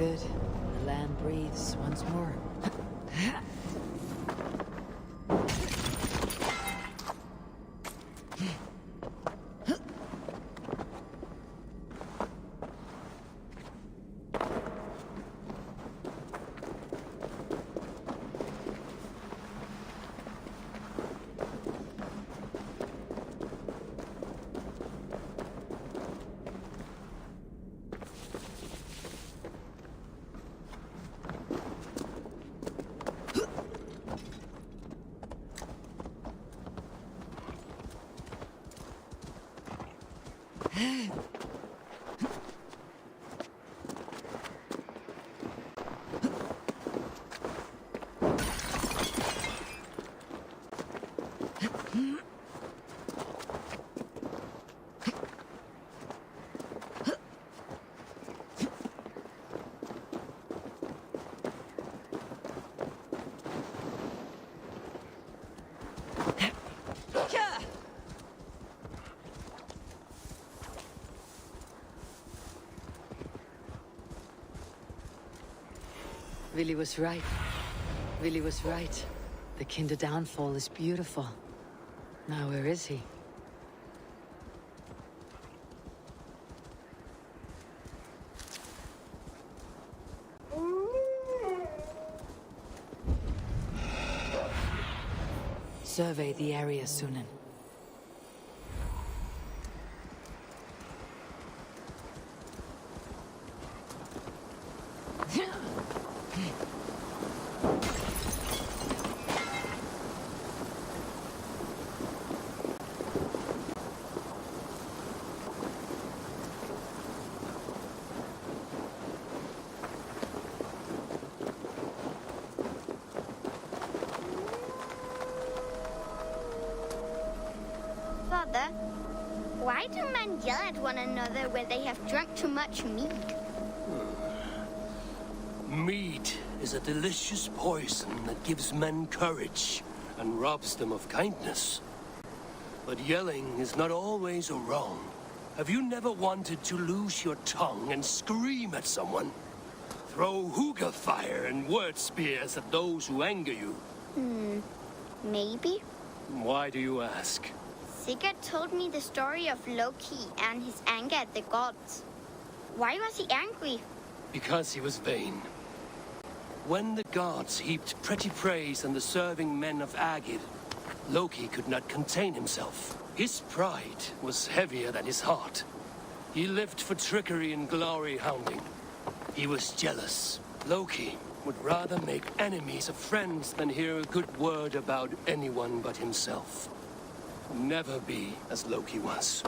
Good. The land breathes once more. Willy was right. Willy was right. The Kinder downfall is beautiful. Now where is he? Survey the area, Sunan. Father, why do men yell at one another when they have drunk too much mead? Mead is a delicious poison that gives men courage and robs them of kindness. But yelling is not always wrong. Have you never wanted to lose your tongue and scream at someone? Throw hookah fire and word spears at those who anger you? Maybe. Why do you ask? Sigurd told me the story of Loki and his anger at the gods. Why was he angry? Because he was vain. When the gods heaped pretty praise on the serving men of Agid, Loki could not contain himself. His pride was heavier than his heart. He lived for trickery and glory hounding. He was jealous. Loki would rather make enemies of friends than hear a good word about anyone but himself. Never be as Loki was.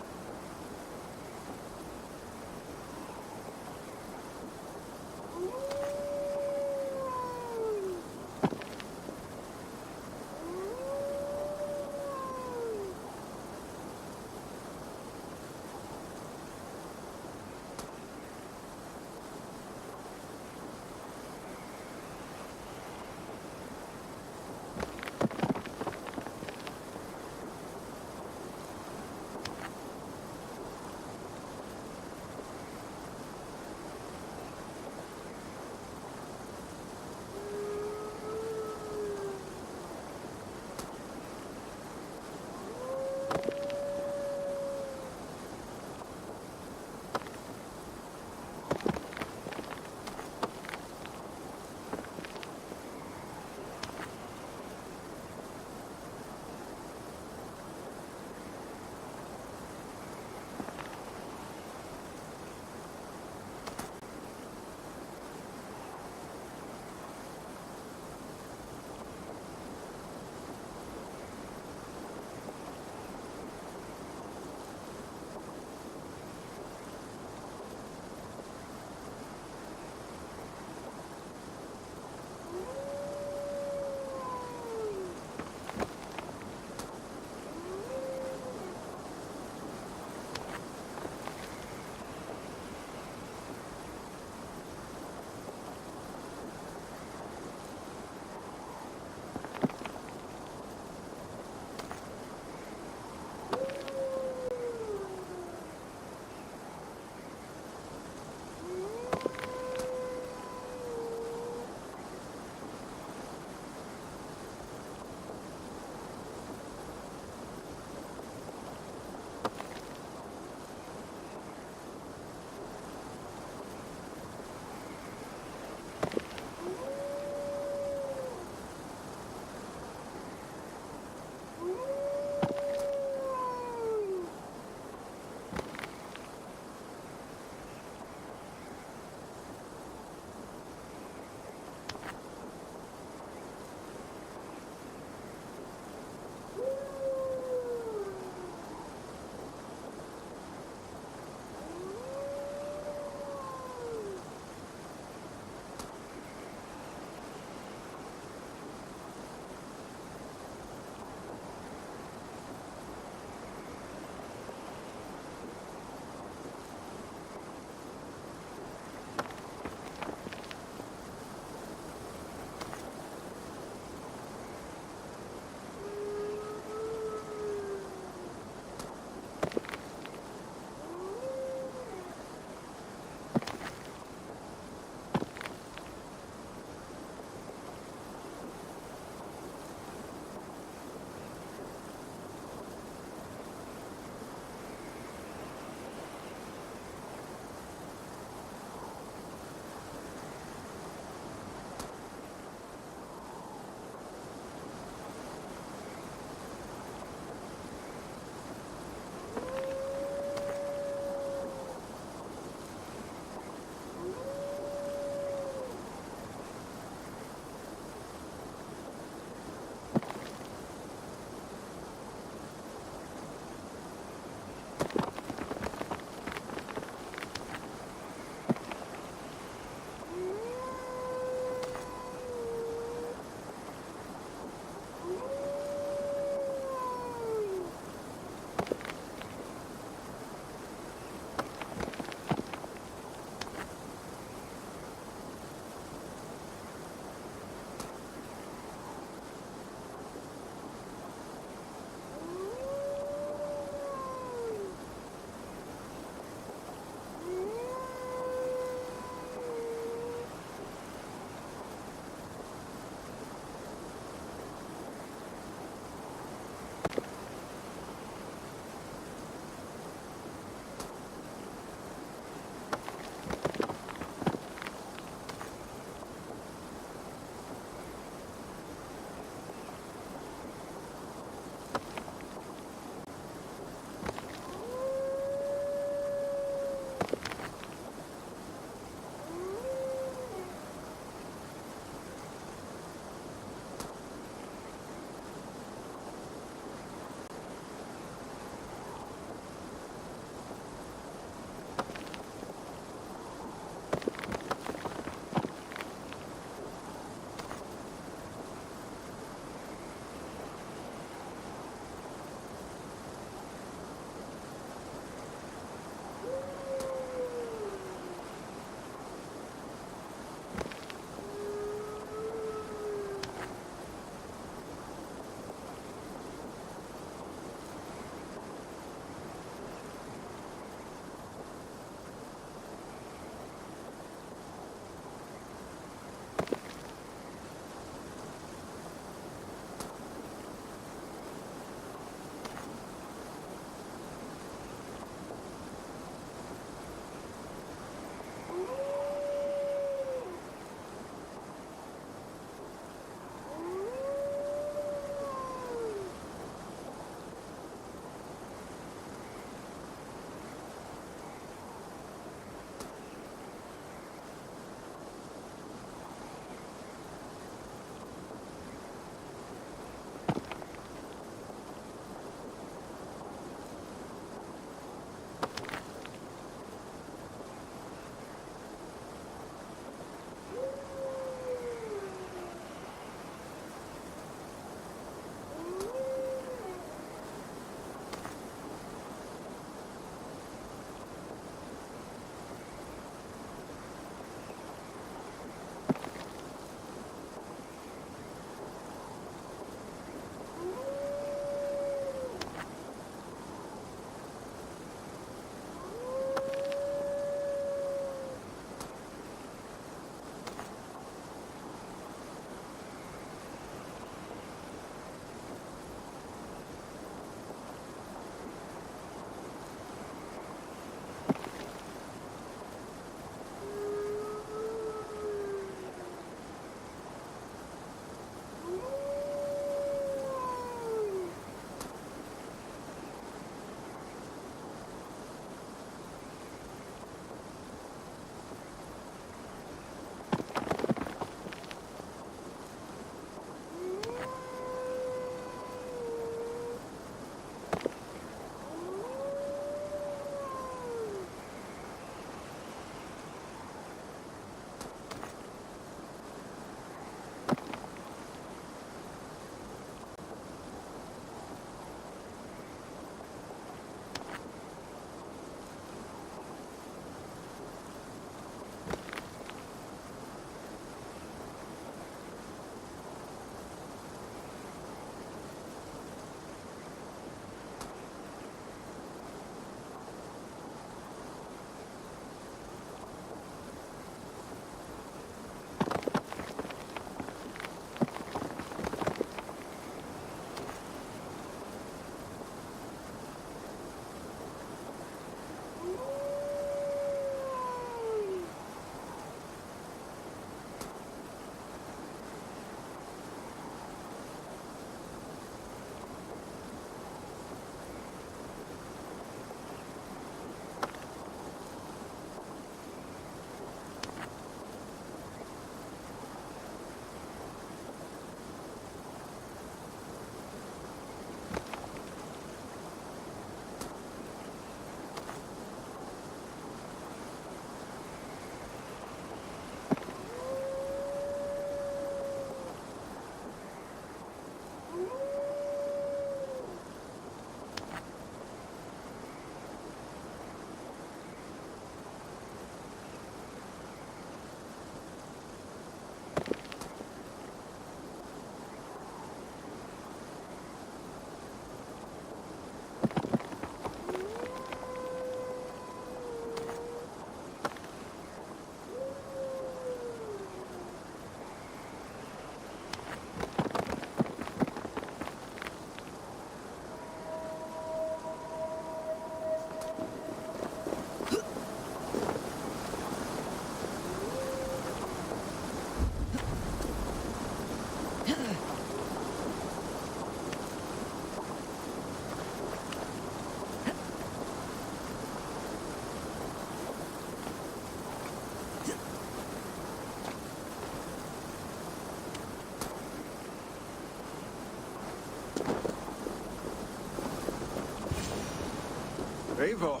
Eivor,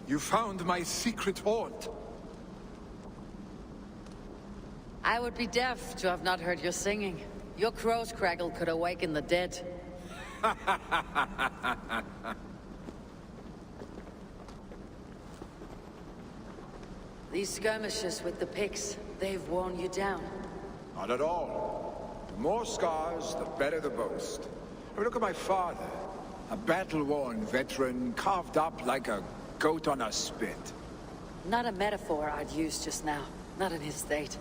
you found my secret haunt. I would be deaf to have not heard your singing. Your crow's craggle could awaken the dead. These skirmishes with the pigs, they've worn you down. Not at all. The more scars, the better the boast. I mean, look at my father. A battle-worn veteran, carved up like a goat on a spit. Not a metaphor I'd use just now. Not in his state.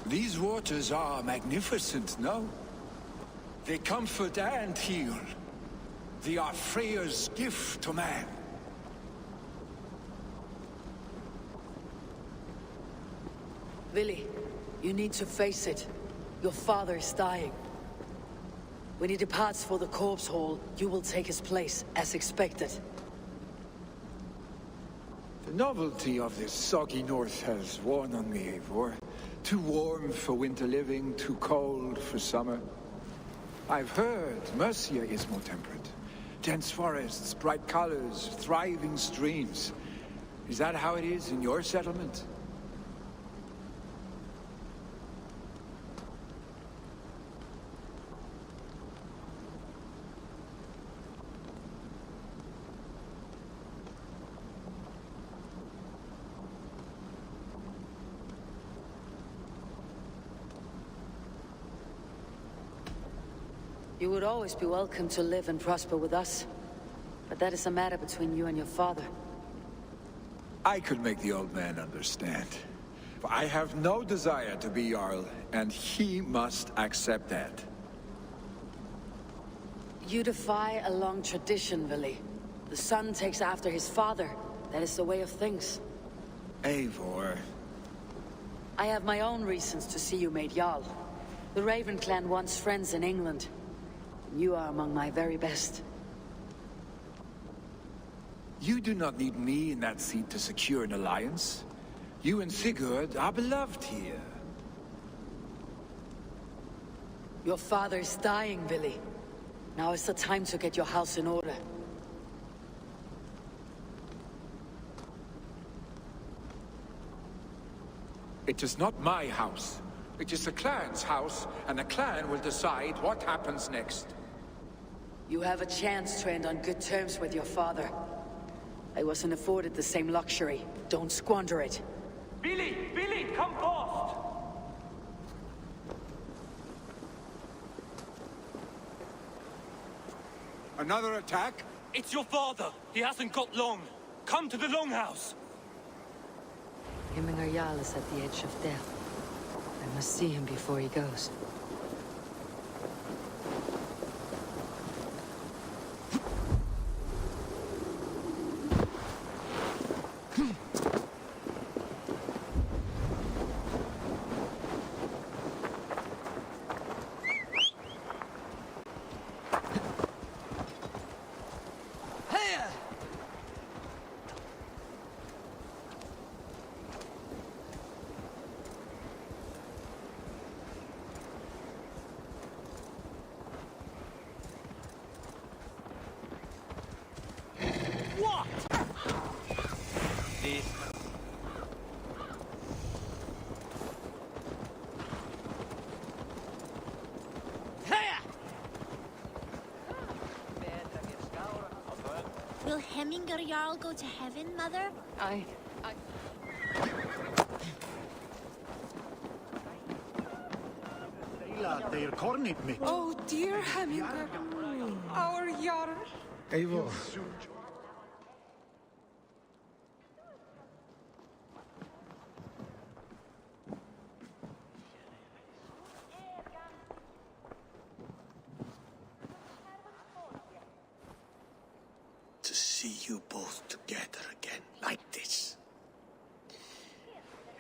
These waters are magnificent, no? They comfort and heal. They are Freya's gift to man. Vili, you need to face it. Your father is dying. When he departs for the corpse hall, you will take his place, as expected. The novelty of this soggy north has worn on me, Eivor. Too warm for winter living, too cold for summer. I've heard Mercia is more temperate. Dense forests, bright colors, thriving streams. Is that how it is in your settlement? You would always be welcome to live and prosper with us. But that is a matter between you and your father. I could make the old man understand. For I have no desire to be Jarl, and he must accept that. You defy a long tradition, Vili. The son takes after his father. That is the way of things. Eivor. I have my own reasons to see you made Jarl. The Raven clan wants friends in England. You are among my very best. You do not need me in that seat to secure an alliance. You and Sigurd are beloved here. Your father is dying, Vili. Now is the time to get your house in order. It is not my house. It is the clan's house, and the clan will decide what happens next. You have a chance to end on good terms with your father. I wasn't afforded the same luxury. Don't squander it. Billy! Billy, come fast! Another attack? It's your father. He hasn't got long. Come to the longhouse. Himmingar Jarl is at the edge of death. I must see him before he goes. Will Hemmingar Jarl go to heaven, Mother? Oh, dear Hemmingar, our Jarl. Eivor. To see you both together again like this.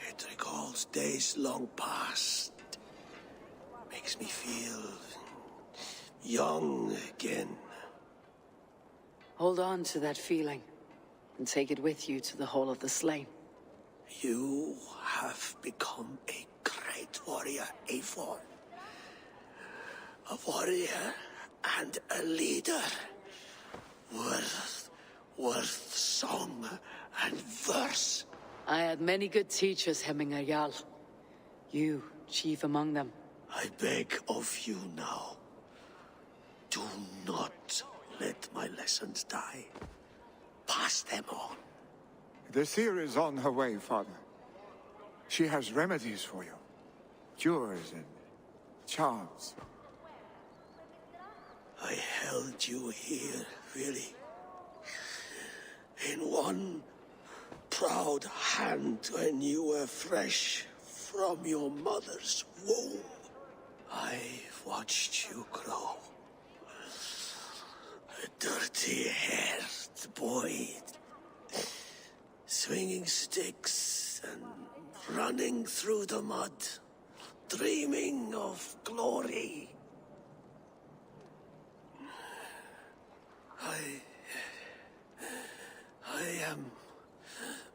It recalls days long past. Makes me feel young again. Hold on to that feeling, and take it with you to the Hall of the Slain. You have become a great warrior, Eivor. A warrior and a leader. Worth song and verse. I had many good teachers, Hemminger Jarl. You, chief among them. I beg of you now. Do not let my lessons die. Pass them on. The seer is on her way, Father. She has remedies for you. Cures and charms. I held you here, really. In one proud hand when you were fresh from your mother's womb. I watched you grow. A dirty-haired boy, swinging sticks and running through the mud, dreaming of glory. I am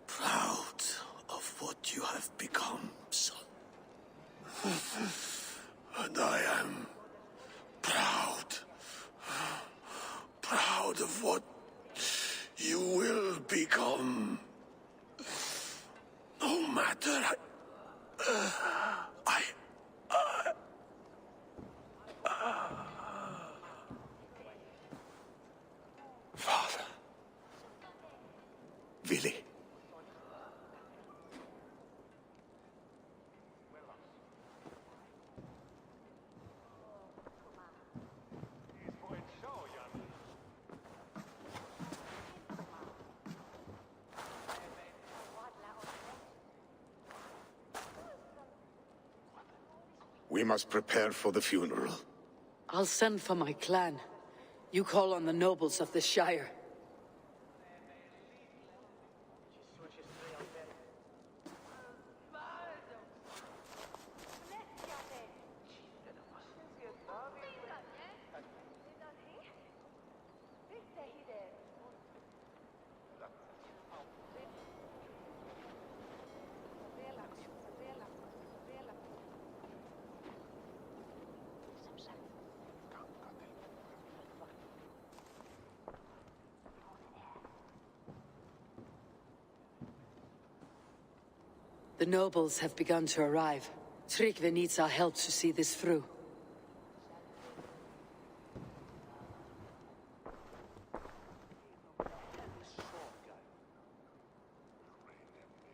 proud of what you have become, son. And I am proud of what you will become. No matter Father. Willy. We must prepare for the funeral. I'll send for my clan. You call on the nobles of the Shire. The nobles have begun to arrive. Tryggvi needs our help to see this through.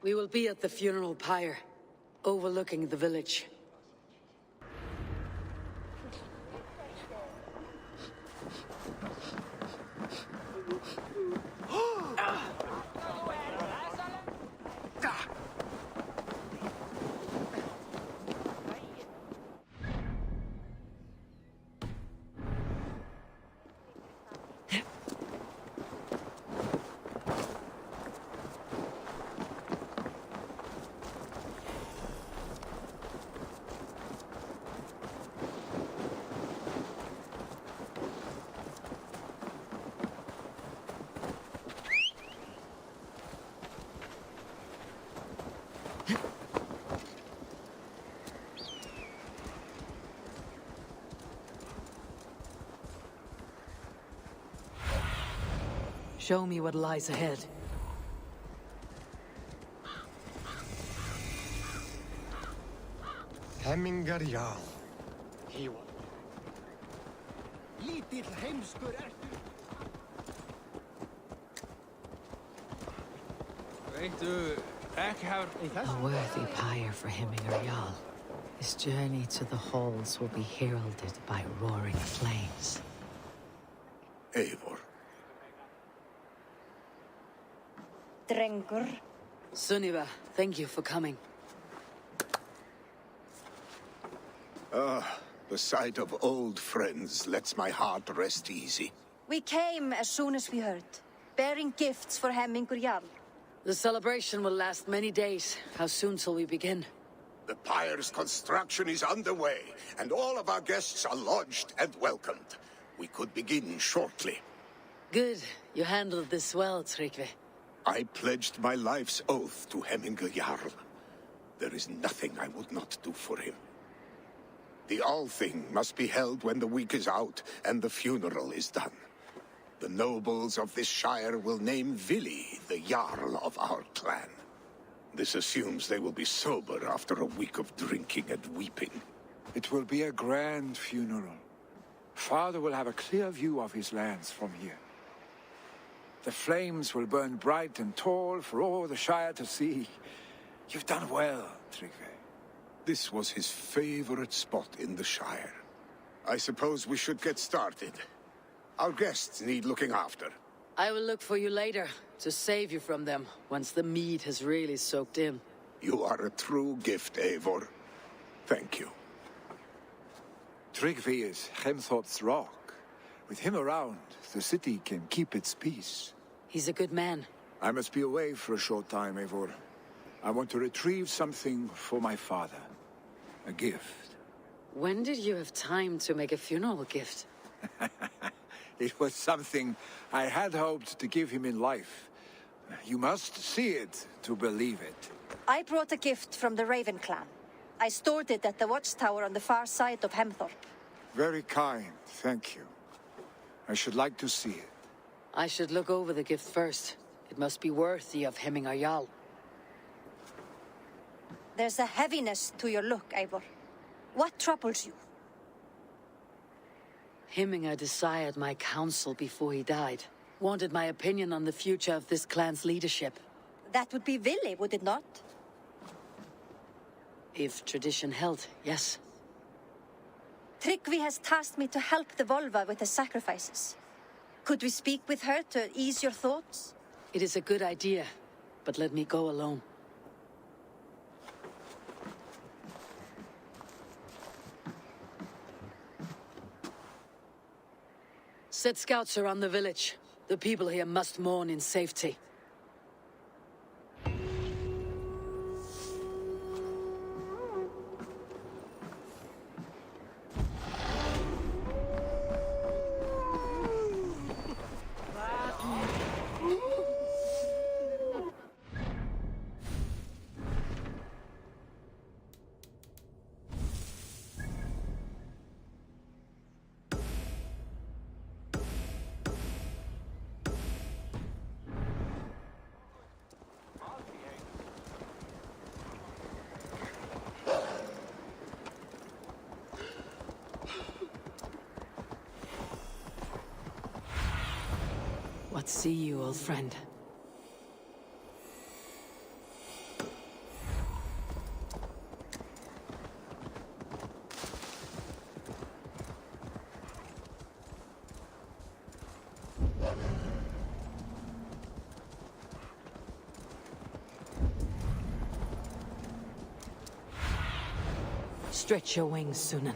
We will be at the funeral pyre, overlooking the village. Show me what lies ahead. Hemminger Jarl. Lítill heimskur ertu. A worthy pyre for Hemminger Jarl. His journey to the halls will be heralded by roaring flames. Eivor. Drengur. Sunniva, thank you for coming. The sight of old friends lets my heart rest easy. We came as soon as we heard, bearing gifts for Hemminger Jarl. The celebration will last many days. How soon till we begin? The pyre's construction is underway, and all of our guests are lodged and welcomed. We could begin shortly. Good. You handled this well, Tryggvi. I pledged my life's oath to Hemminger Jarl. There is nothing I would not do for him. The Althing must be held when the week is out and the funeral is done. The nobles of this shire will name Vili the Jarl of our clan. This assumes they will be sober after a week of drinking and weeping. It will be a grand funeral. Father will have a clear view of his lands from here. The flames will burn bright and tall for all the Shire to see. You've done well, Tryggvi. This was his favorite spot in the Shire. I suppose we should get started. Our guests need looking after. I will look for you later, to save you from them, once the mead has really soaked in. You are a true gift, Eivor. Thank you. Tryggvi is Hemthorpe's rock. With him around, the city can keep its peace. He's a good man. I must be away for a short time, Eivor. I want to retrieve something for my father. A gift. When did you have time to make a funeral gift? It was something I had hoped to give him in life. You must see it to believe it. I brought a gift from the Raven clan. I stored it at the watchtower on the far side of Hemthorpe. Very kind, thank you. I should like to see it. I should look over the gift first. It must be worthy of Hemmingar Jarl. There's a heaviness to your look, Eivor. What troubles you? Hemmingar desired my counsel before he died. Wanted my opinion on the future of this clan's leadership. That would be Vili, would it not? If tradition held, yes. Tryggvi has tasked me to help the Volva with the sacrifices. Could we speak with her to ease your thoughts? It is a good idea, but let me go alone. Set scouts around the village. The people here must mourn in safety. What see you, old friend? Stretch your wings, Sunan.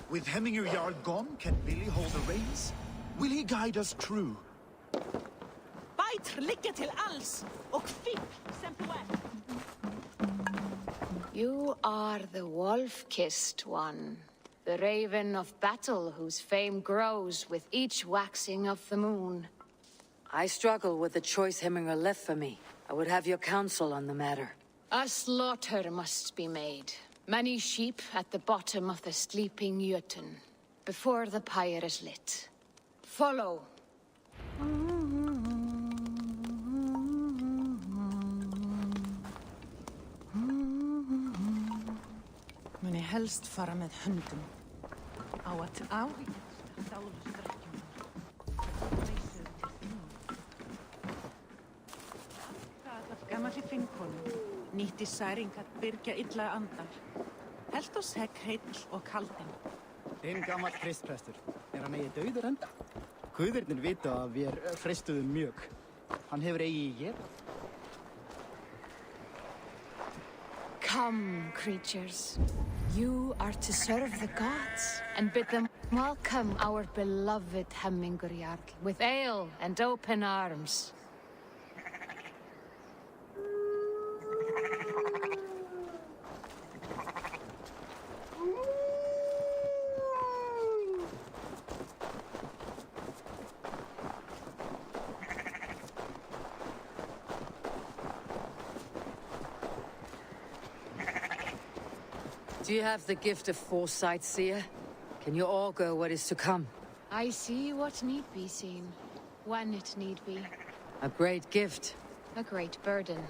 With Hemmingar Jarl gone, can Vili hold the reins? Will he guide us true? Biter lycka till alls och fipp sen på väg. You are the wolf-kissed one, the raven of battle whose fame grows with each waxing of the moon. I struggle with the choice Hemmingar left for me. I would have your counsel on the matter. A slaughter must be made. Many sheep at the bottom of the sleeping Jötun, before the pyre is lit. Follow. Men är helst fara med hunden. Á. Gamalli finnkonum. Nýtti særing að byrgja illa andar. Helt oss hegg heill og kaldin. Gamall kristprestur. Hann eigi dauður enda? Guðirnir vita að við freistuðum mjög. Hann hefur eigi ég. Come, creatures. You are to serve the gods and bid them welcome our beloved Hemmingar Jarl with ale and open arms. Do you have the gift of foresight, seer? Can you augur what is to come? I see what need be seen, when it need be. A great gift. A great burden.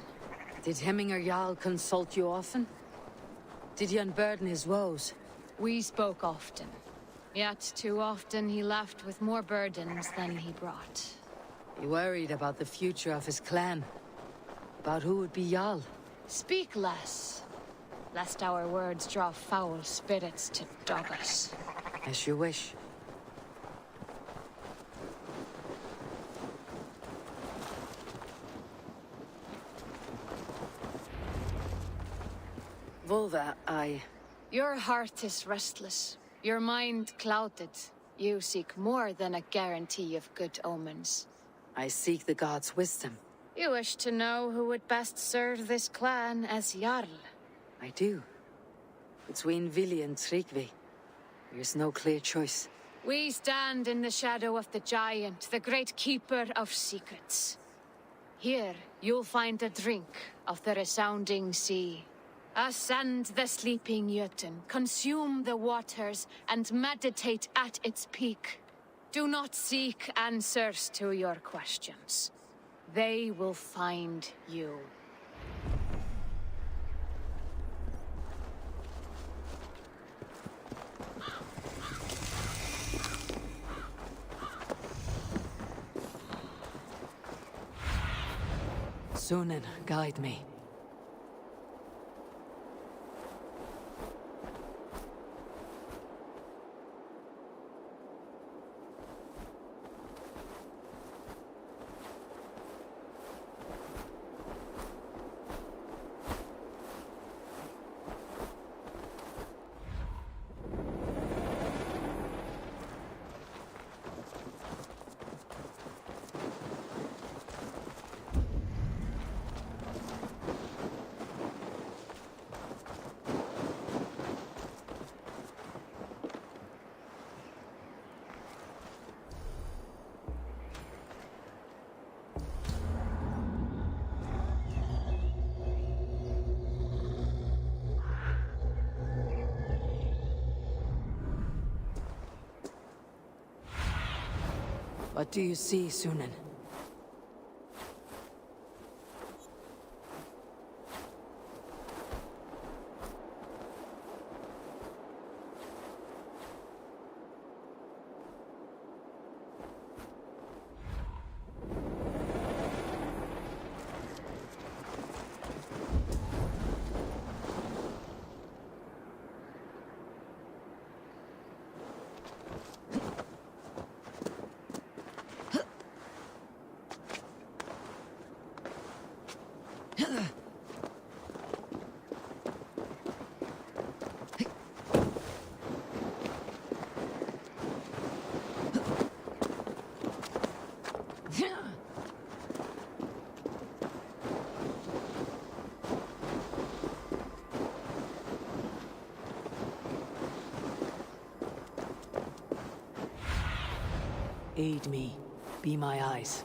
Did Hemminger Jarl consult you often? Did he unburden his woes? We spoke often. Yet too often he left with more burdens than he brought. He worried about the future of his clan. About who would be Jarl. Speak less, lest our words draw foul spirits to dog us. As you wish. Volva, Your heart is restless. Your mind clouded. You seek more than a guarantee of good omens. I seek the gods' wisdom. You wish to know who would best serve this clan as Jarl. I do. Between Vili and Tryggvi, there's no clear choice. We stand in the shadow of the giant, the great keeper of secrets. Here, you'll find a drink of the resounding sea. Ascend the sleeping Jötun, consume the waters, and meditate at its peak. Do not seek answers to your questions. They will find you. Sunan, guide me. What do you see, Sunan? Aid me. Be my eyes.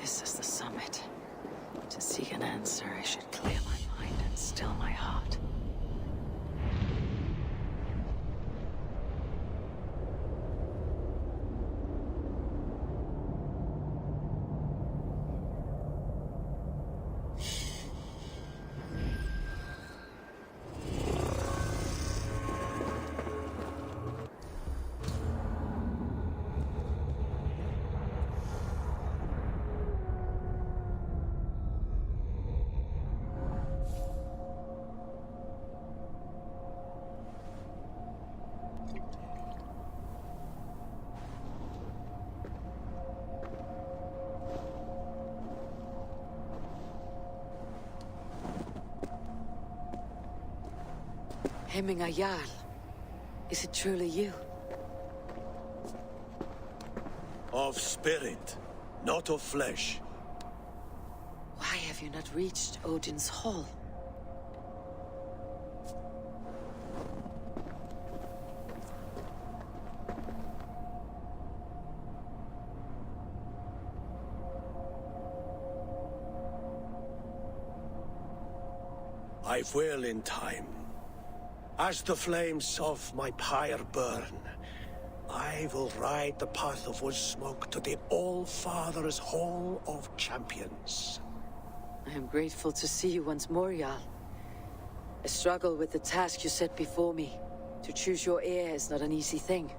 This is the summit. To seek an answer, I should clear my mind and still my heart. Hemminger Jarl. Is it truly you? Of spirit, not of flesh. Why have you not reached Odin's Hall? I will in time. As the flames of my pyre burn, I will ride the path of wood smoke to the All-Father's Hall of Champions. I am grateful to see you once more, Jarl. I struggle with the task you set before me. To choose your heir is not an easy thing.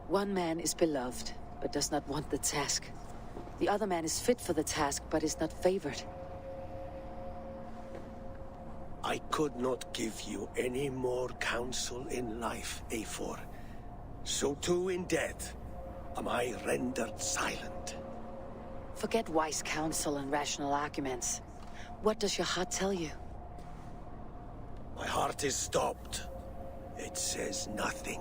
One man is beloved, but does not want the task. The other man is fit for the task, but is not favored. I could not give you any more counsel in life, Eivor. So too in death am I rendered silent. Forget wise counsel and rational arguments. What does your heart tell you? My heart is stopped. It says nothing.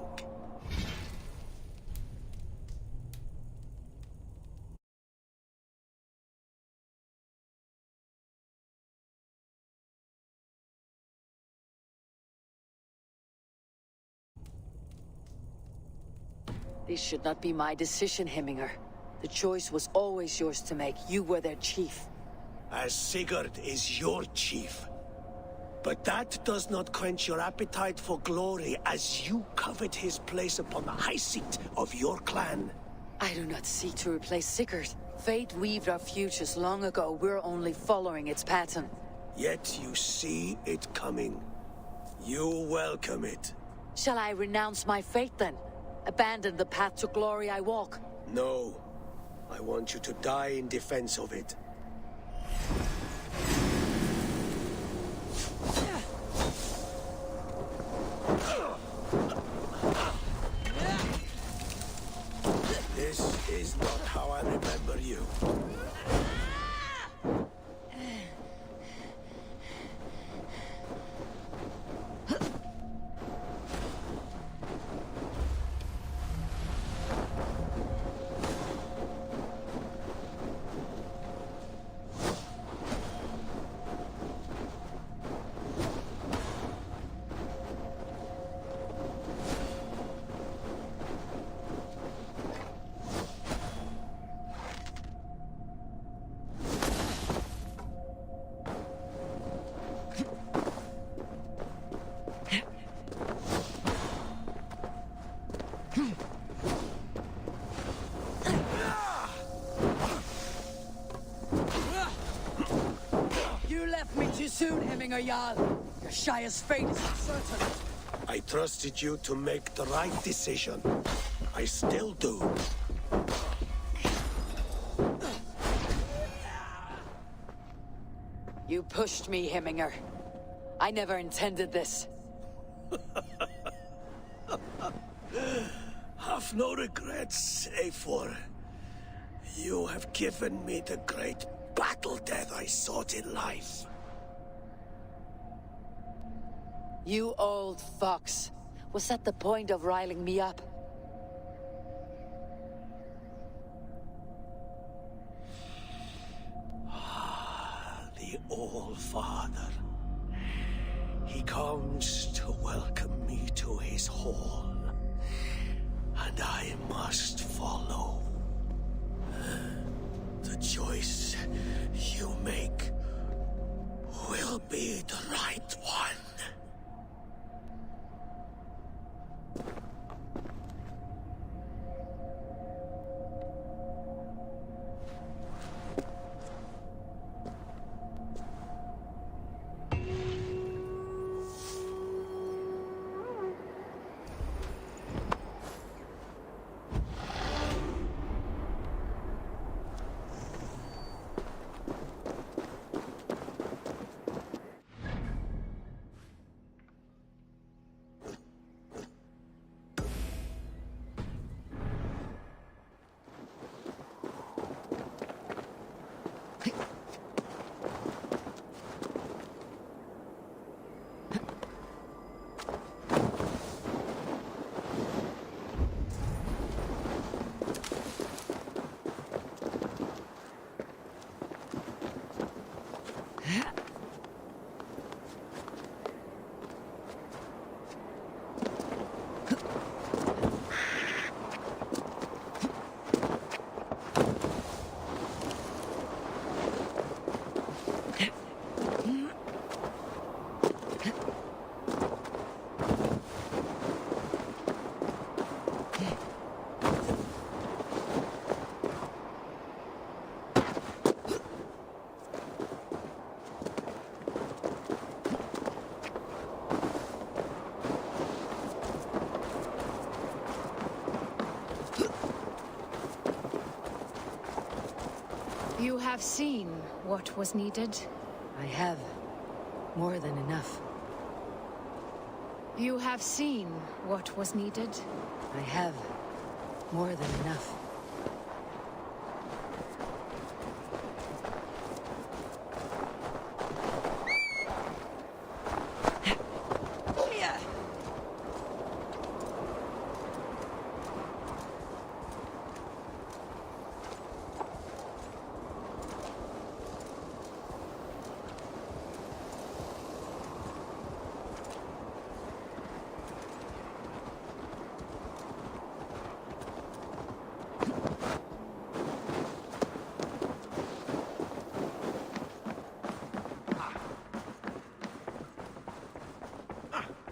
This should not be my decision, Hemminger. The choice was always yours to make. You were their chief. As Sigurd is your chief. But that does not quench your appetite for glory as you covet his place upon the high seat of your clan. I do not seek to replace Sigurd. Fate weaved our futures long ago. We're only following its pattern. Yet you see it coming. You welcome it. Shall I renounce my fate then? Abandon the path to glory I walk? No. I want you to die in defense of it. This is not how I remember you. You left me too soon, Hemminger Jarl. Your Shire's fate is uncertain. I trusted you to make the right decision. I still do. You pushed me, Hemminger. I never intended this. Have no regrets, Eivor. You have given me the great battle death I sought in life. You old fox. Was that the point of riling me up? The All-Father. He comes to welcome me to his hall. And I must follow. The choice you make will be the right one. You have seen what was needed. I have. More than enough. You have seen what was needed. I have. More than enough.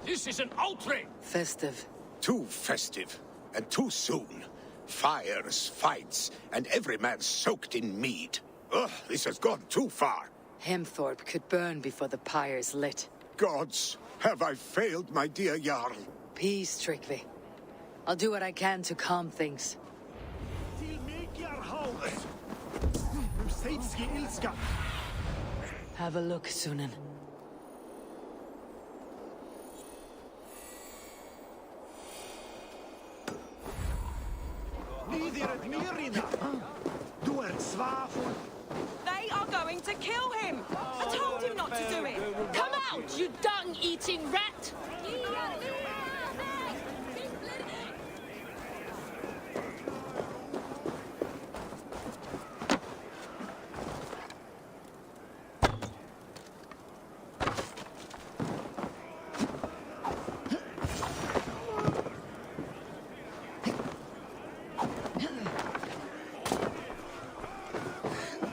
This is an outrage! Festive. Too festive, and too soon. Fires, fights, and every man soaked in mead. Ugh, this has gone too far. Hemthorpe could burn before the pyre's lit. Gods, have I failed my dear Jarl? Peace, Tryggvi. I'll do what I can to calm things. Have a look, Sunan. They are going to kill him! I told him not to do it! Come out, you dung-eating rat!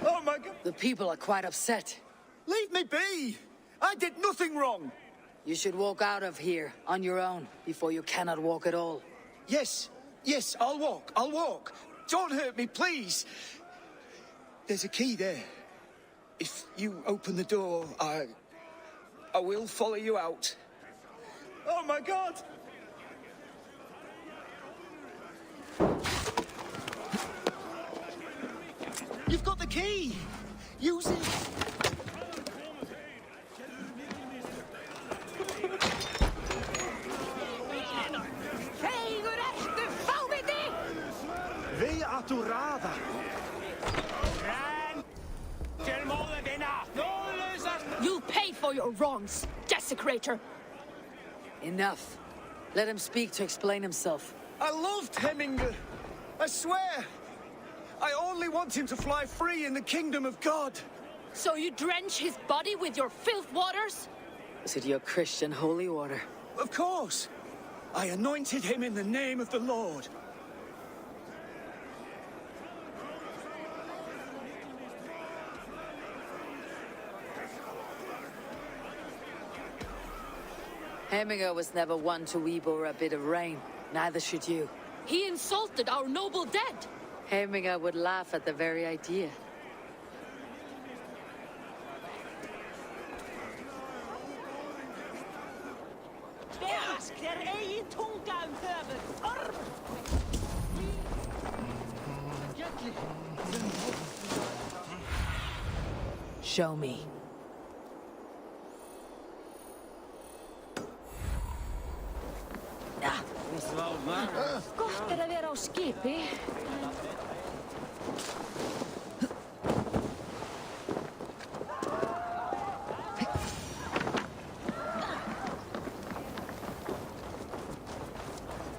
Oh my God! The people are quite upset. Leave me be! I did nothing wrong! You should walk out of here on your own before you cannot walk at all. Yes, yes, I'll walk. Don't hurt me, please. There's a key there. If you open the door, I will follow you out. Oh my God! You've got the key! Use it! Vi aturada! You'll pay for your wrongs, desecrator! Enough. Let him speak to explain himself. I loved Hemminger. I swear. I only want him to fly free in the kingdom of God. So you drench his body with your filth waters? Is it your Christian holy order? Of course. I anointed him in the name of the Lord. Hemminger was never one to weep over a bit of rain. Neither should you. He insulted our noble dead! Hemminger would laugh at the very idea. Show me. Gott að vera á skipi.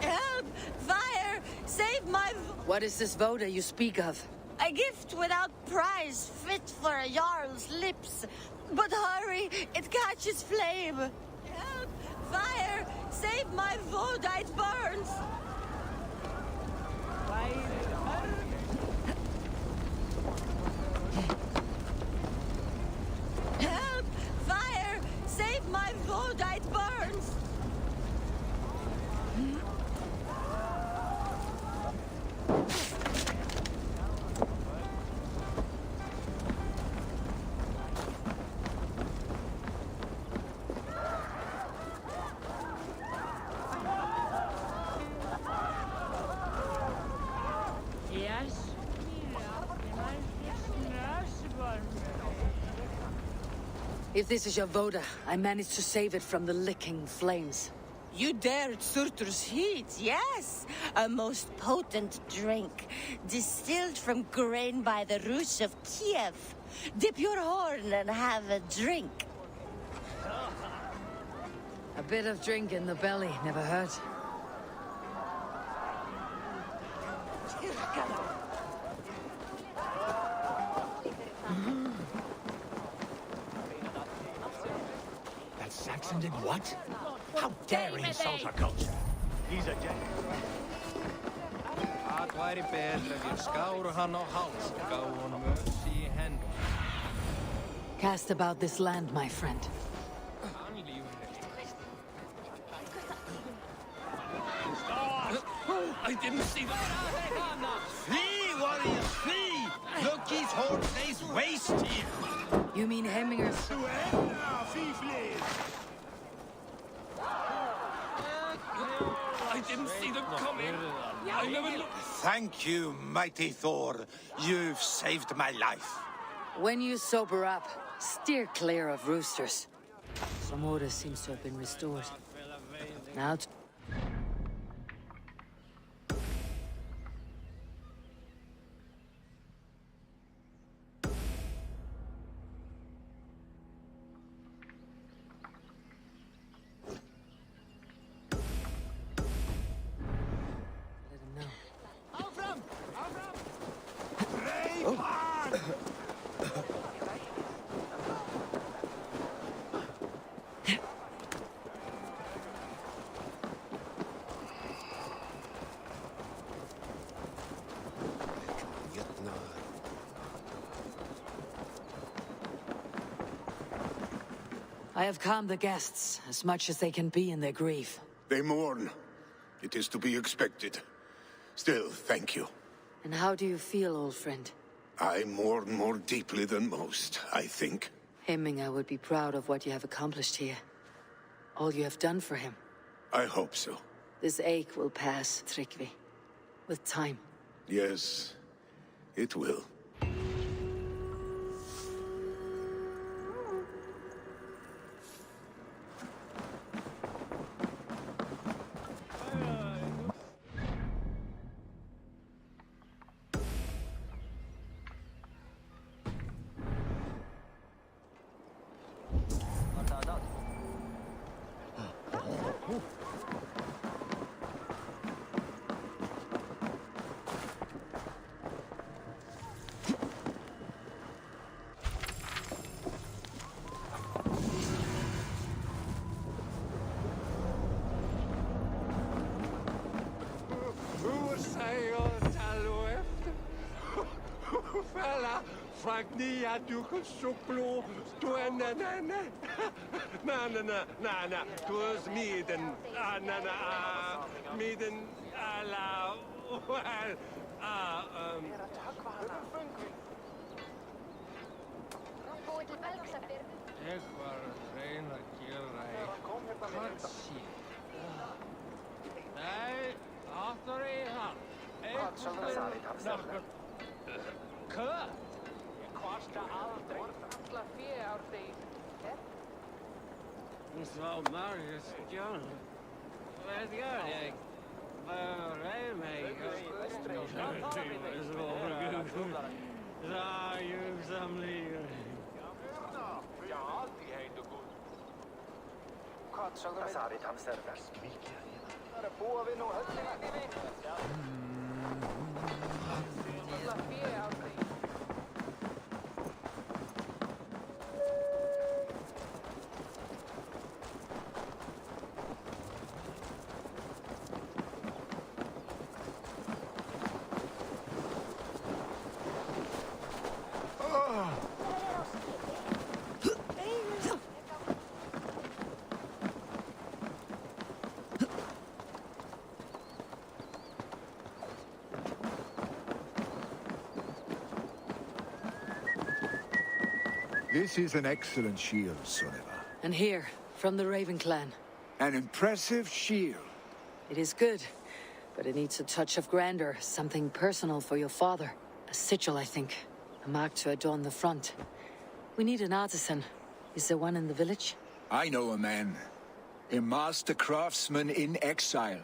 Help! Fire! Save my... What is this voda you speak of? A gift without price, fit for a jarl's lips. But hurry, it catches flame. Help! Fire! Save my voda, it burns! Help! Fire! Save my voda, it burns! If this is your Voda, I managed to save it from the licking flames. You dared Surtur's heat, yes. A most potent drink, distilled from grain by the Rus of Kiev. Dip your horn and have a drink. A bit of drink in the belly never hurt. That Saxon did what? How dare he insult our culture? He's a Það væri betra ef ég skáru hann á háls og gáfu honum össi í hendur. Cast about this land, my friend. I didn't see that. Flee, warriors, flee! Loki's horse lays waste here! You mean Hemminger's? I didn't see them coming. I never looked. Thank you, mighty Thor. You've saved my life. When you sober up, steer clear of roosters. Some order seems to have been restored. Now I have calmed the guests as much as they can be in their grief. They mourn. It is to be expected. Still, thank you. And how do you feel, old friend? I mourn more deeply than most, I think. Hemminger would be proud of what you have accomplished here. All you have done for him. I hope so. This ache will pass, Tryggvi. With time. Yes, it will. Fragnia dukel soplo, na tuas miden, miden ala, Ég var að reyna að gera eitthvað shit. Nei, áttur í hann. Eitthvað Kød! Jeg koster aldrig. Varsler 4 af det. Hun svarer Marius John. Hvad gør jeg? Hvad er mig? Så er jeg samlinger. Jeg har alltid hejt og god. Snotinghamscire. Der bor vi nu. Varsler 4 af det. This is an excellent shield, Sunniva. And here, from the Raven clan. An impressive shield. It is good, but it needs a touch of grandeur, something personal for your father. A sigil, I think. A mark to adorn the front. We need an artisan. Is there one in the village? I know a man. A master craftsman in exile.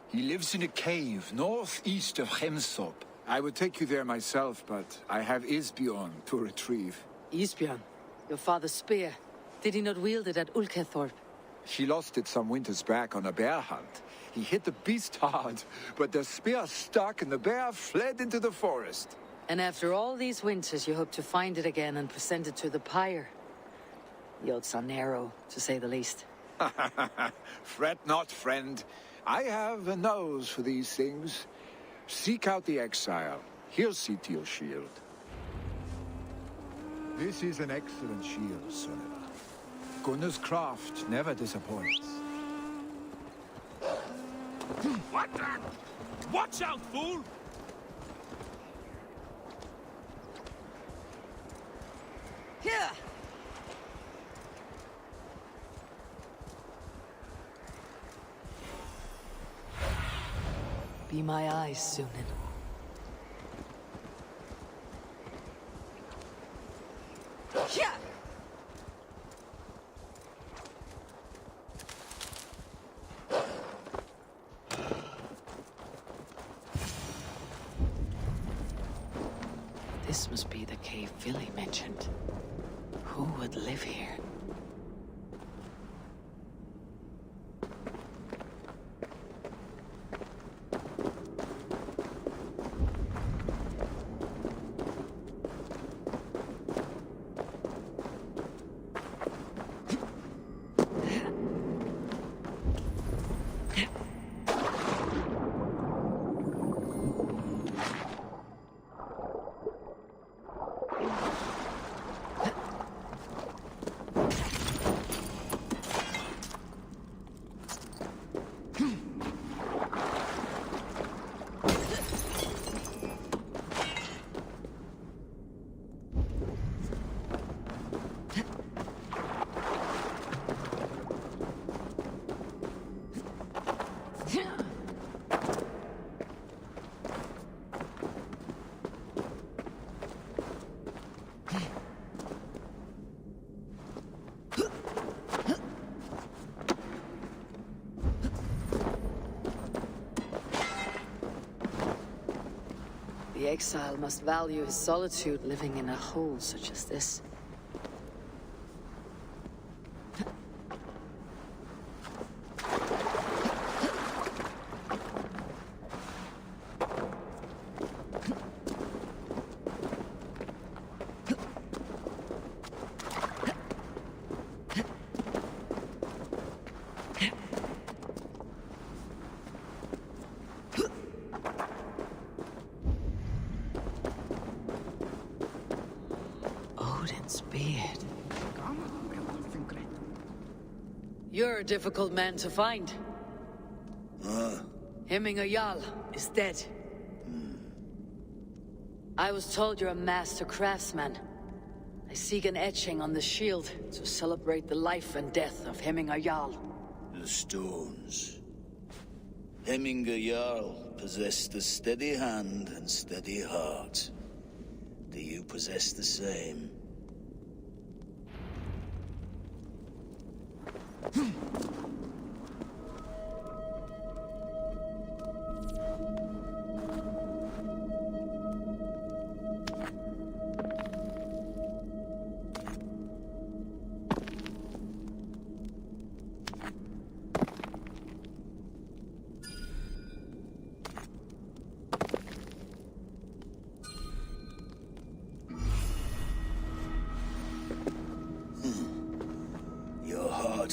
He lives in a cave northeast of Hemsop. I would take you there myself, but I have Isbjorn to retrieve. Isbjorn? Your father's spear. Did he not wield it at Ulkethorpe? She lost it some winters back on a bear hunt. He hit the beast hard, but the spear stuck and the bear fled into the forest. And after all these winters, you hope to find it again and present it to the pyre. The odds are narrow, to say the least. Fret not, friend. I have a nose for these things. Seek out the exile. He'll see to your shield. This is an excellent shield, Sonera. Gunnar's craft never disappoints. What the? Watch out, fool! Here! Be my eyes, Sunan. Yeah! This must be the cave Vili mentioned. Who would live here? The exile must value his solitude living in a hole such as this. You're a difficult man to find. Hemminger Jarl is dead. I was told you're a master craftsman. I seek an etching on the shield to celebrate the life and death of Hemminger Jarl. The stones. Hemminger Jarl possessed a steady hand and steady heart. Do you possess the same?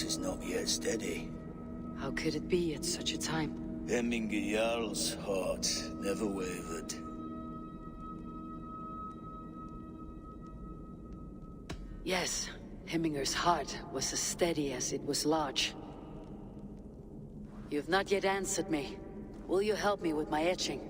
Is not yet steady. How could it be at such a time? Hemminger Jarl's heart never wavered. Yes, Hemminger's heart was as steady as it was large. You've not yet answered me. Will you help me with my etching?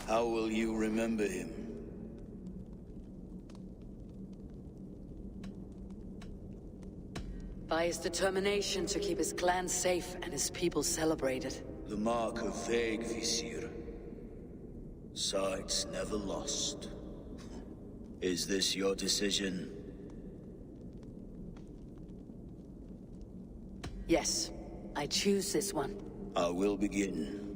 How will you remember him? By his determination to keep his clan safe and his people celebrated. The mark of Visir. Sights never lost. Is this your decision? Yes, I choose this one. I will begin.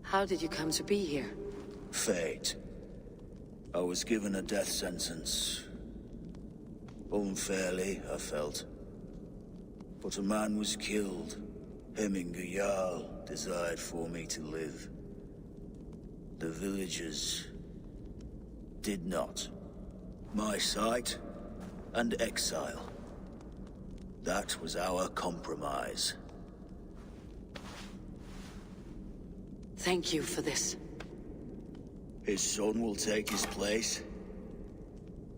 How did you come to be here? Fate. I was given a death sentence. Unfairly, I felt. But a man was killed. Hemminger Jarl desired for me to live. The villagers did not. My sight and exile. That was our compromise. Thank you for this. His son will take his place.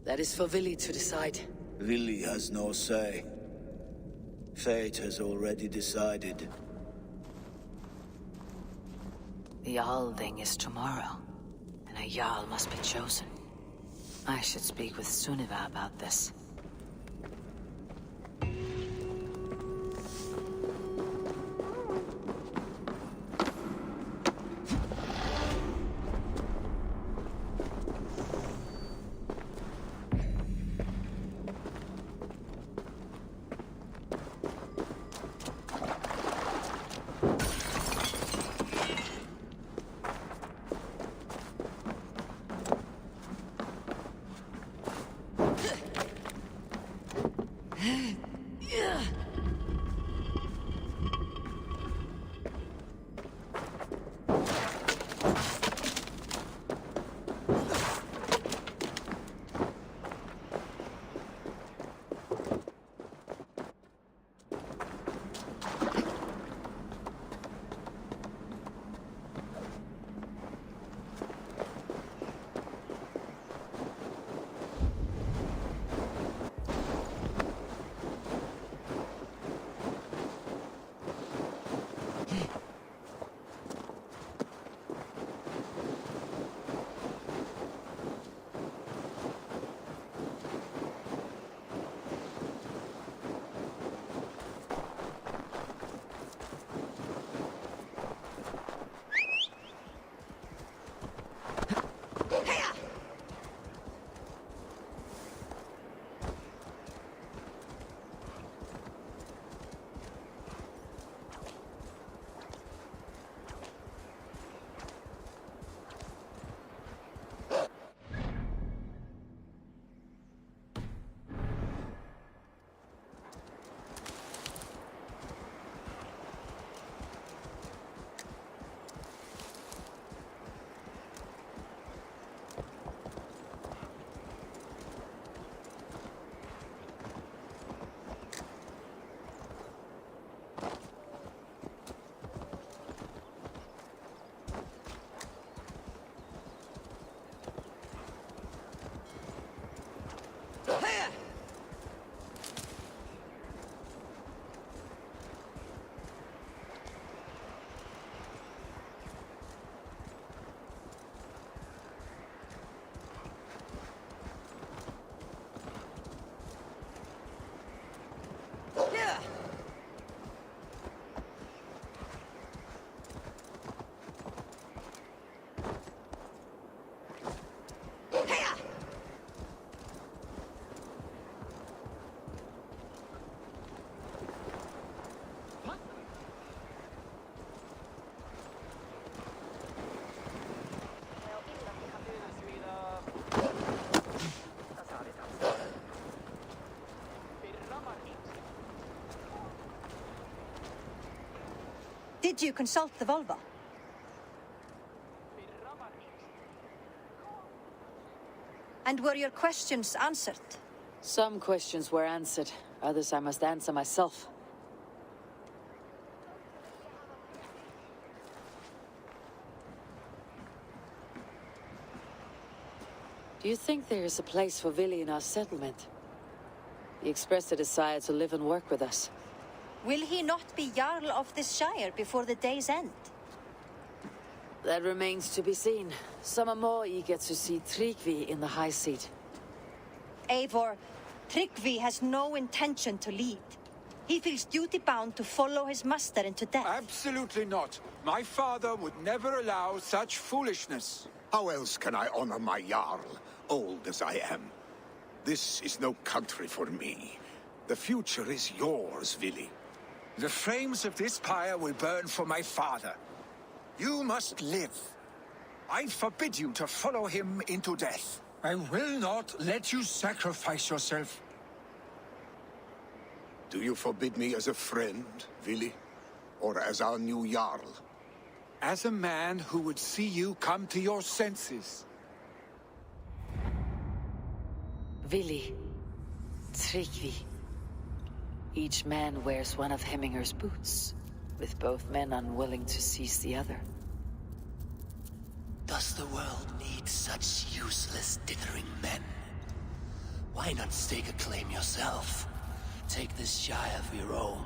That is for Vili to decide. Vili has no say. Fate has already decided. The Althing is tomorrow, and a Jarl must be chosen. I should speak with Sunniva about this. Did you consult the vulva? And were your questions answered? Some questions were answered. Others I must answer myself. Do you think there is a place for Vili in our settlement? He expressed a desire to live and work with us. Will he not be Jarl of this shire before the day's end? That remains to be seen. Some are more eager to see Tryggvi in the high seat. Eivor, Tryggvi has no intention to lead. He feels duty-bound to follow his master into death. Absolutely not. My father would never allow such foolishness. How else can I honor my Jarl, old as I am? This is no country for me. The future is yours, Vili. The flames of this pyre will burn for my father. You must live. I forbid you to follow him into death. I will not let you sacrifice yourself. Do you forbid me as a friend, Vili? Or as our new Jarl? As a man who would see you come to your senses. Vili, Tryggvi. Each man wears one of Hemminger's boots, with both men unwilling to seize the other. Does the world need such useless, dithering men? Why not stake a claim yourself? Take this shire for your own.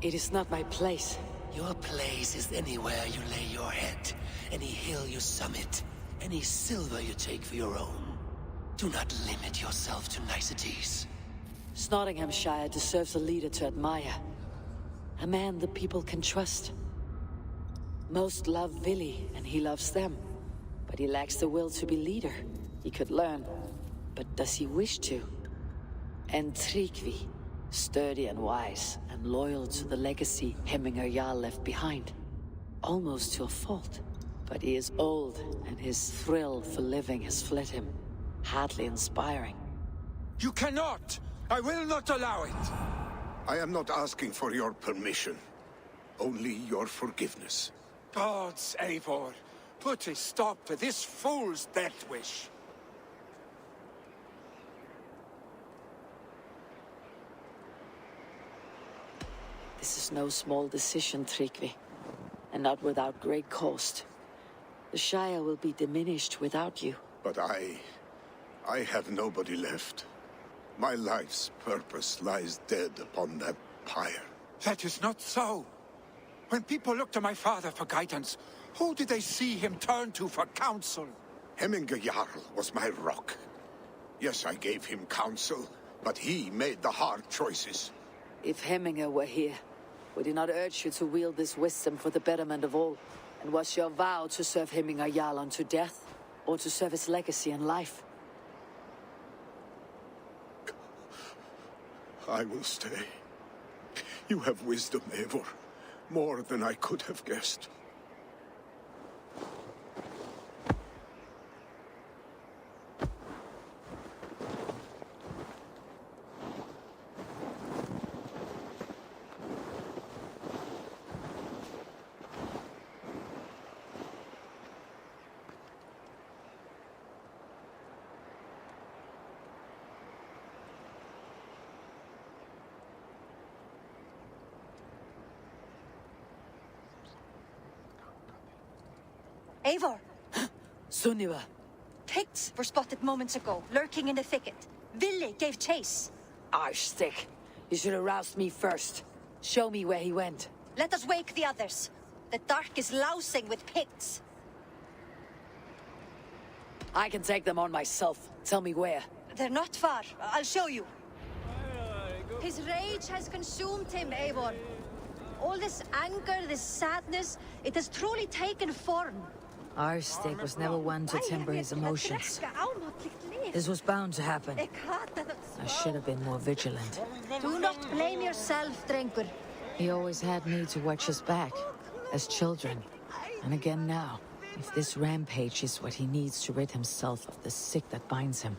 It is not my place. Your place is anywhere you lay your head, any hill you summit, any silver you take for your own. Do not limit yourself to niceties. Snotinghamscire deserves a leader to admire. A man the people can trust. Most love Vili, and he loves them. But he lacks the will to be leader. He could learn, but does he wish to? And Tryggvi, sturdy and wise, and loyal to the legacy Hemminger Jarl left behind. Almost to a fault. But he is old, and his thrill for living has fled him. Hardly inspiring. You cannot! I will not allow it! I am not asking for your permission. Only your forgiveness. Gods, Eivor, put a stop to this fool's death wish. This is no small decision, Tryggvi. And not without great cost. The Shire will be diminished without you. But I have nobody left. My life's purpose lies dead upon that pyre. That is not so. When people look to my father for guidance, who did they see him turn to for counsel? Hemminger Jarl was my rock. Yes, I gave him counsel, but he made the hard choices. If Hemminger were here, would he not urge you to wield this wisdom for the betterment of all? And was your vow to serve Hemminger Jarl unto death, or to serve his legacy and life? I will stay. You have wisdom, Eivor. More than I could have guessed. Eivor! Sunniva! Picts were spotted moments ago, lurking in the thicket. Vili gave chase. Arstick! You should have roused me first. Show me where he went. Let us wake the others. The dark is lousing with Picts. I can take them on myself. Tell me where. They're not far. I'll show you. His rage has consumed him, Eivor. All this anger, this sadness, it has truly taken form. Arstick was never one to temper his emotions. This was bound to happen. I should have been more vigilant. Do not blame yourself, Drengur. He always had me to watch his back, as children. And again now, if this rampage is what he needs to rid himself of the sick that binds him,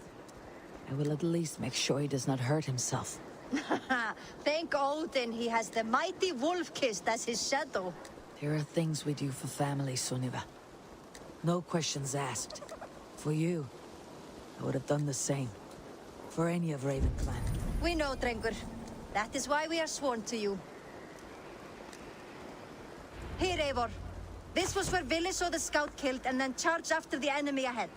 I will at least make sure he does not hurt himself. Thank Odin he has the mighty Wolf-Kissed as his shadow. There are things we do for family, Sunniva. No questions asked. For you, I would have done the same. For any of Raven Clan. We know, Drengur. That is why we are sworn to you. Here, Eivor. This was where Vili saw the scout killed and then charged after the enemy ahead.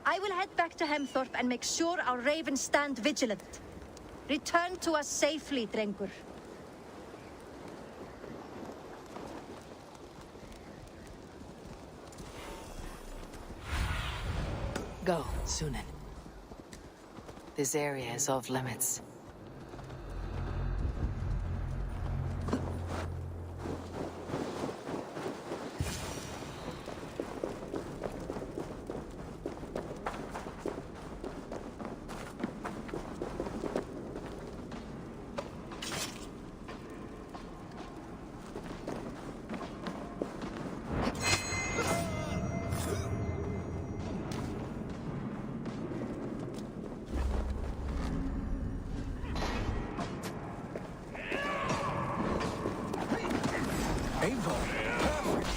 I will head back to Hemthorpe and make sure our ravens stand vigilant. Return to us safely, drengur. Go, Sunan. This area is off limits. Eivor, perfect.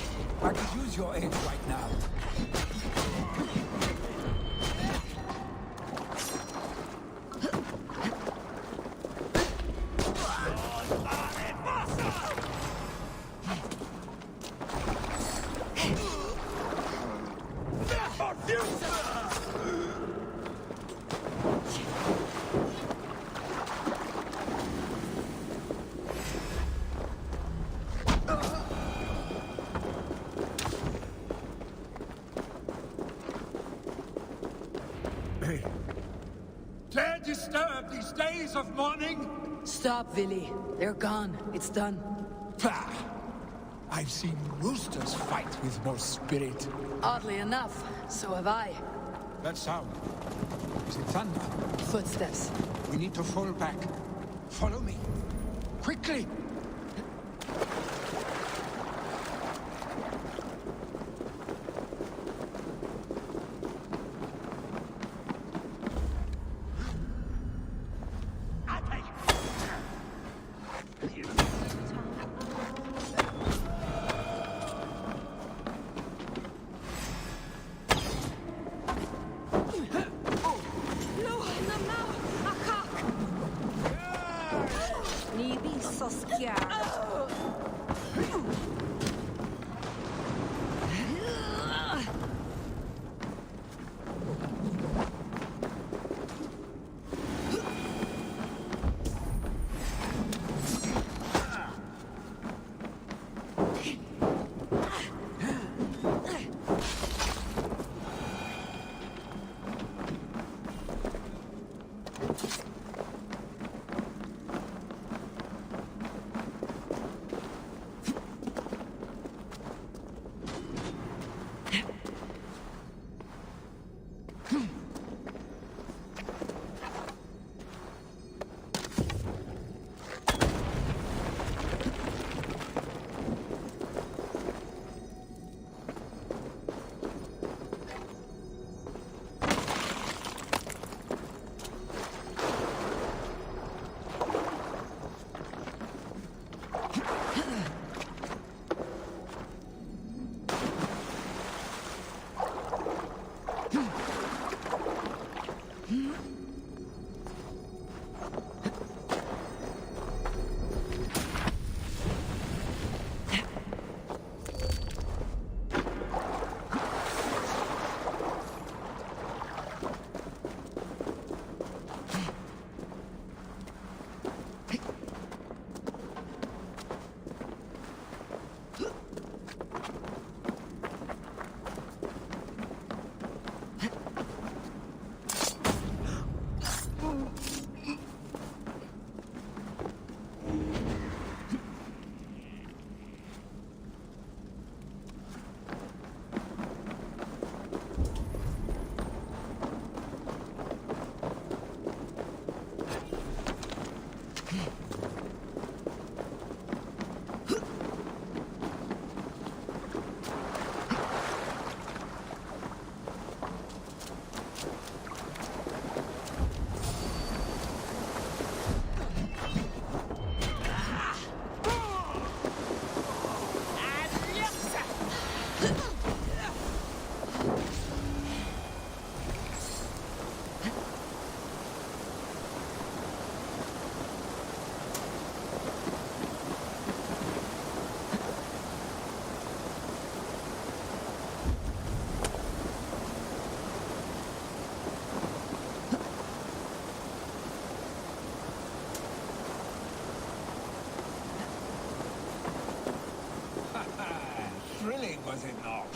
I could use your aid right now. Dare disturb these days of mourning? Stop, Vili. They're gone. It's done. Pah! I've seen roosters fight with more spirit. Oddly enough, so have I. That sound. Is it thunder? Footsteps. We need to fall back. Follow me. Quickly! was it not?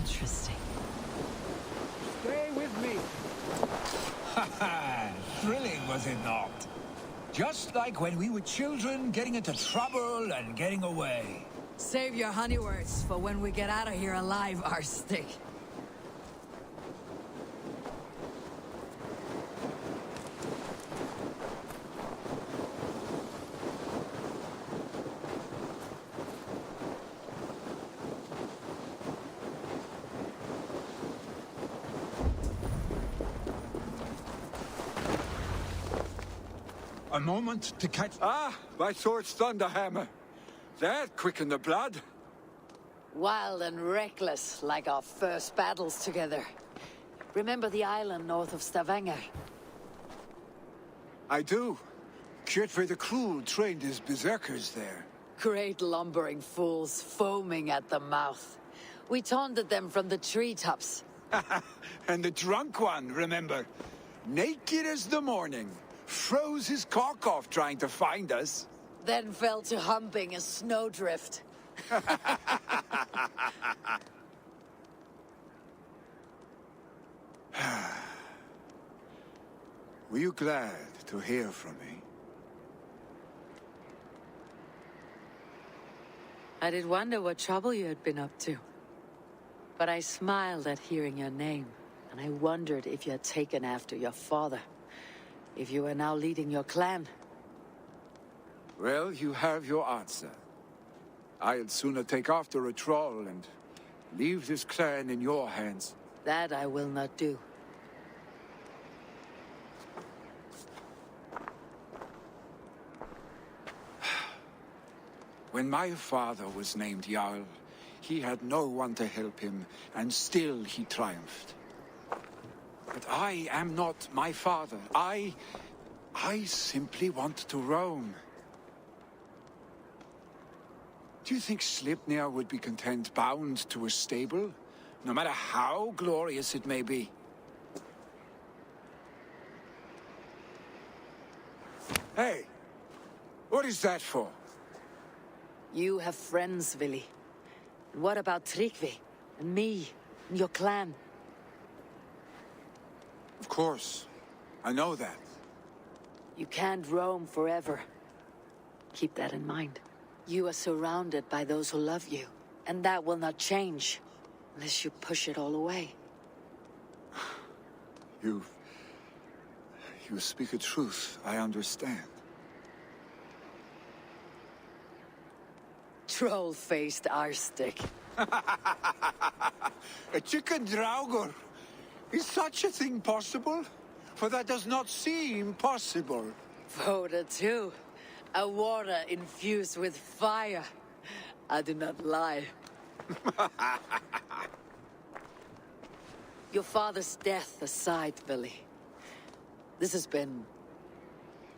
Interesting. Stay with me. Ha ha! Thrilling, was it not? Just like when we were children, getting into trouble and getting away. Save your honey words for when we get out of here alive, Astrid. A moment to catch... Ah, my sword's thunderhammer. That quickened the blood. Wild and reckless, like our first battles together. Remember the island north of Stavanger? I do. Kjotve the Cruel trained his berserkers there. Great lumbering fools, foaming at the mouth. We taunted them from the treetops. And the drunk one, remember? Naked as the morning. Froze his cock off trying to find us. Then fell to humping a snowdrift. Were you glad to hear from me? I did wonder what trouble you had been up to. But I smiled at hearing your name, and I wondered if you had taken after your father. If you were now leading your clan. Well, you have your answer. I'd sooner take after a troll and leave this clan in your hands. That I will not do. When my father was named Jarl, he had no one to help him, and still he triumphed. But I am not my father. I simply want to roam. Do you think Sleipnir would be content bound to a stable, no matter how glorious it may be? Hey, what is that for? You have friends, Vili. What about Tryggvi, and me, and your clan? Of course. I know that. You can't roam forever. Keep that in mind. You are surrounded by those who love you, and that will not change unless you push it all away. You speak a truth, I understand. Troll-faced Arstic. A chicken draugur. Is such a thing possible? For that does not seem possible. Voda too. A water infused with fire. I do not lie. Your father's death aside, Billy. This has been...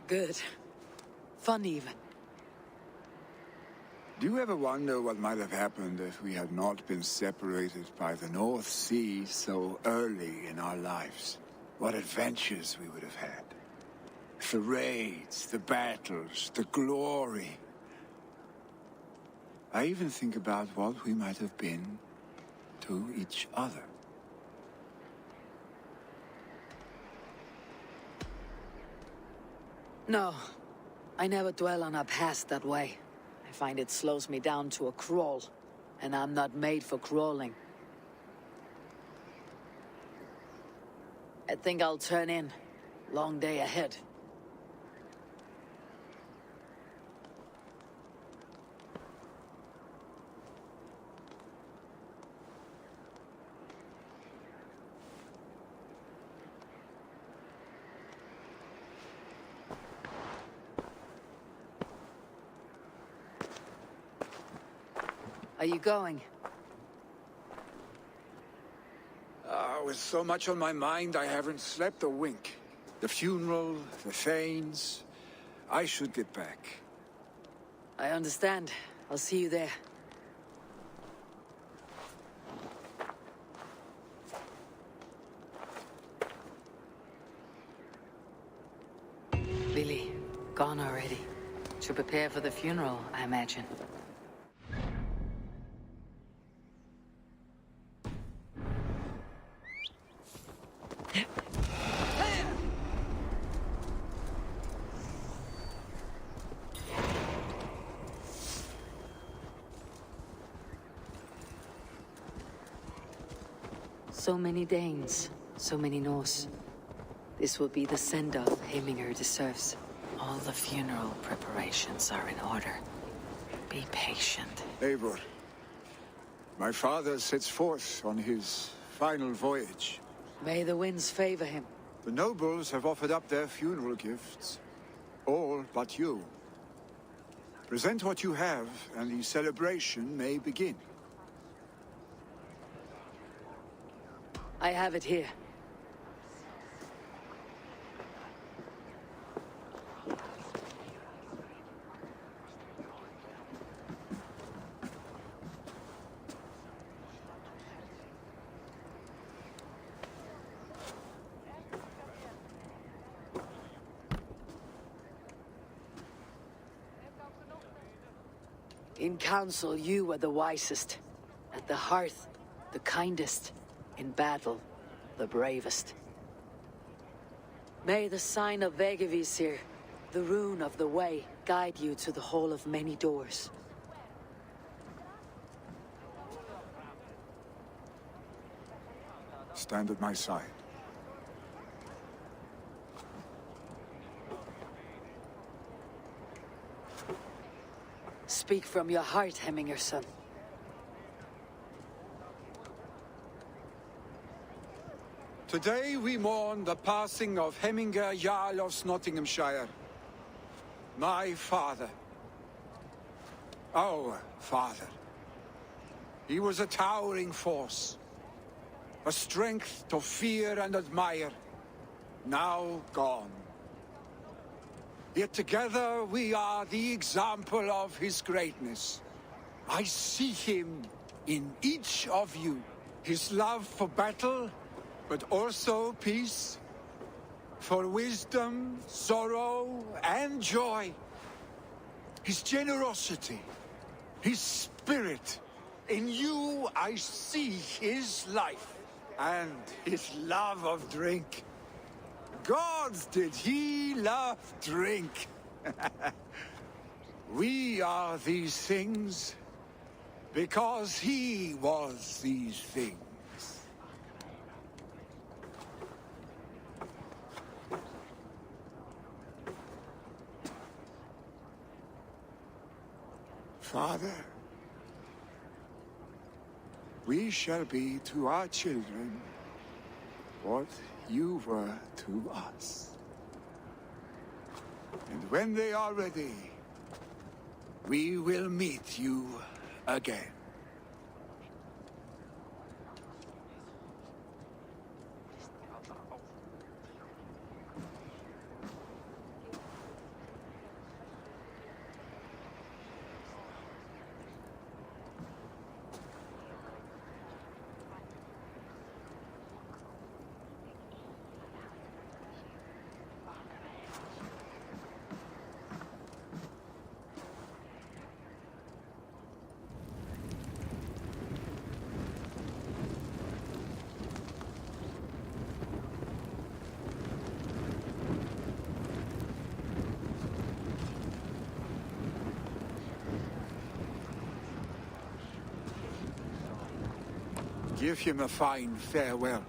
good. Fun even. Do you ever wonder what might have happened if we had not been separated by the North Sea so early in our lives? What adventures we would have had. The raids, the battles, the glory. I even think about what we might have been to each other. No, I never dwell on our past that way. I find it slows me down to a crawl, and I'm not made for crawling. I think I'll turn in. Long day ahead. Are you going? With so much on my mind, I haven't slept a wink. The funeral, the Thanes. I should get back. I understand. I'll see you there. Billy, gone already. To prepare for the funeral, I imagine. So many Danes, so many Norse. This will be the send-off Heminger deserves. All the funeral preparations are in order. Be patient. Eivor, my father sets forth on his final voyage. May the winds favor him. The nobles have offered up their funeral gifts. All but you. Present what you have, and the celebration may begin. I have it here. In council, you were the wisest. At the hearth, the kindest. In battle, the bravest. May the sign of Vegevisir, the rune of the way, guide you to the Hall of Many Doors. Stand at my side. Speak from your heart, Heminger, son. Today we mourn the passing of Heminger, Jarl of Snotinghamscire. My father. Our father. He was a towering force. A strength to fear and admire. Now gone. Yet together we are the example of his greatness. I see him in each of you. His love for battle, but also peace, for wisdom, sorrow, and joy. His generosity, his spirit. In you I see his life, and his love of drink. Gods, did he love drink! We are these things because he was these things. Father, we shall be to our children what you were to us. And when they are ready, we will meet you again. Give him a fine farewell.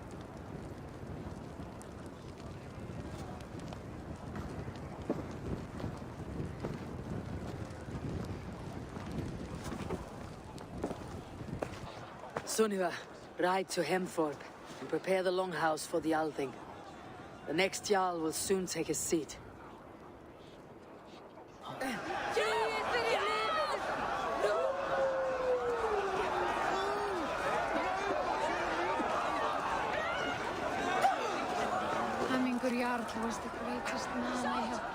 Sunniva, ride to Hemthorpe and prepare the longhouse for the Althing. The next Jarl will soon take his seat. Hemmingur Jarl was the greatest man I have